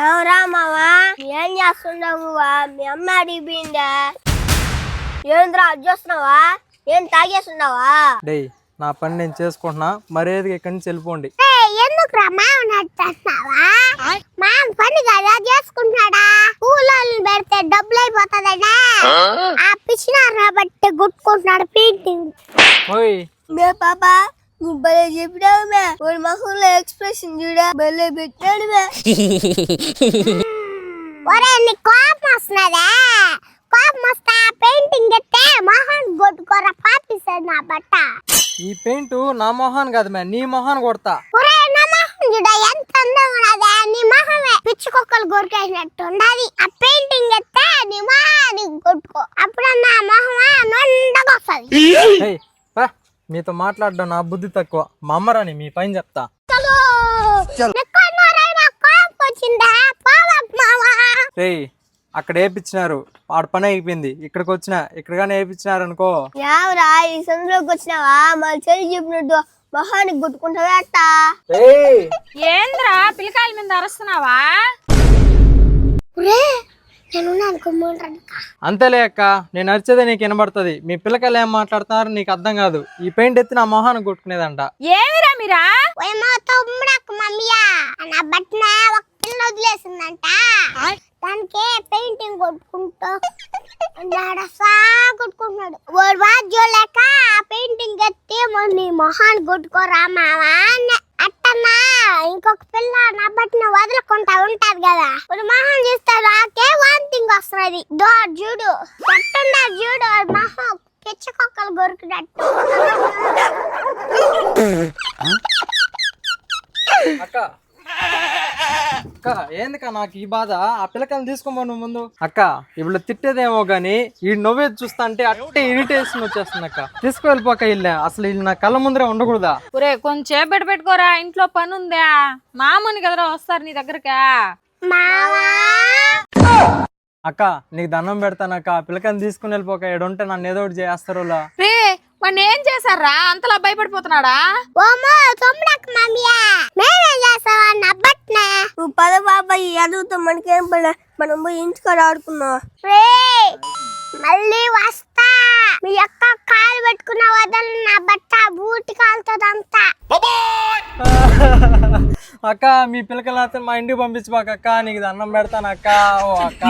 ఎవరా మావా ఏం చేస్తున్నావు? మీ అమ్మ అడిగిపోయిందా? ఏంద్రా చూస్తున్నావా? ఏం తాగేస్తున్నావా? డే నా పని నేను చేసుకుంటున్నా, మర్యాదగా ఇక్కడి నుంచి వెళ్ళిపోండి. ఎందుకు రా మావా? మామ పని కదా చేసుకుంటున్నాడా? కూలోళ్ళు పెడితే డబ్బులు అయిపోతుందడా? ఆ పిచ్చినారా బట్టి గుట్టుకుంటున్నాడు పెయింటింగ్. ఓయ్ మే పాపా నువ్వు భలే చెప్పినావు మే. వాడి మొహంలో ఎక్స్ప్రెషన్ చూడా భలే పెట్టాడు మే. ఒరే నీ కోపం వస్తున్నదా? కోపం వస్తా పెయింటింగ్ ఎత్తే మొహం కొట్టుకోరా పాపిస్తాడు నా బట్ట. ఈ పెయింట్ నా మొహాన్ కాదు మే, నీ మొహాన్ కొడతా. ఒరే నా మొహం చూడ ఎంత అందంగా ఉన్నదా? నీ మొహమే పిచ్చి కుక్కలు కొరికేసినట్టు ఉండాలి. ఆ పెయింటింగ్ ఎత్తే నీ మొహానికి కొట్టుకో, అప్పుడు నా మొహమా నొండగా వస్తుంది. మీతో మాట్లాడడం నా బుద్ధి తక్కువ. మా అమ్మరాని మీ పైన చెప్తా. రేయ్ అక్కడ వేయించినారు, ఆడ పని అయిపోయింది. ఇక్కడికి వచ్చిన ఇక్కడగానే వేయించినారు అనుకో. యావరా ఈ సందులోకి వచ్చినావా? మళ్ళీ చెల్లి చెప్పినట్టు మొహానికి కొట్టుకుంటావా? ఏంద్రా పిల్లకాయల మీద అరుస్తున్నావా? అంతేలే అక్క, నేను అరిచేదే నీకు వినబడుతుంది. మీ పిల్లకాయలు ఏం మాట్లాడుతున్నారు నీకు అర్థం కాదు. ఈ పెయింట్ ఎత్తి నా మొహానికి కొట్టుకునేదంట. ఏమిరా మీరా? నా బట్టన ఒక పిల్ల వదిలేసిందంట, దానికి పెయింటింగ్ కొట్టుకుంటూ కొట్టుకుంటున్నాడు. వాడు వాద్యోలేక పెయింటింగ్ ఎత్తి నీ మొహాన్ని కొట్టుకోరా మావా అట్టన్నా. ఇంకొక పిల్ల నా బట్టన వదలకుండా ఉంటది కదా, వాడు మొహం చూస్తే నాకే వాంతింగ్ వస్తున్నది. చూడు ఎట్టున్నారు చూడు మొహం పిచ్చకొక్కలు కొరికినట్టు. అక్క అక్క ఏందికా నాకు ఈ బాధ? ఆ పిల్లకాయలు తీసుకోమను ముందు. అక్క ఇప్పుడు తిట్టేదేమో గానీ ఈ నవ్వే చూస్తా అంటే అట్టే ఇరిటేషన్ వచ్చేస్తుంది. అక్క తీసుకువెళ్ళిపోక ఇల్లు అసలు ఇల్లు నా కళ్ళ ముందరే ఉండకూడదా? ఒరే కొంచెం పెట్టుకోరా, ఇంట్లో పని ఉందా? మామూలు కదరా వస్తారు నీ దగ్గరకా. అక్క నీకు దండం పెడతానక్క, పిల్లకాయని తీసుకుని వెళ్ళిపోక ఏడుంటే నన్ను ఏదో ఒకటి చేస్తారు. రే వాడిని ఏం చేశారా అంతలా భయపడిపోతున్నాడా? నువ్వు పద బాబాయ్ ఎదుగుతాం, మనకేం పడ, మనం పోయి ఇంటికాడ ఆడుకున్నావు. మళ్ళీ వస్తా, మీ యొక్క కాలు పెట్టుకున్న వదలు నా బట్ట బూటి కాలుతుందంతా. అక్క మీ పిల్లకాయలు మా ఇంటికి పంపించబాక అక్క, నీకు దండం పెడతాను అక్క. ఓ అక్క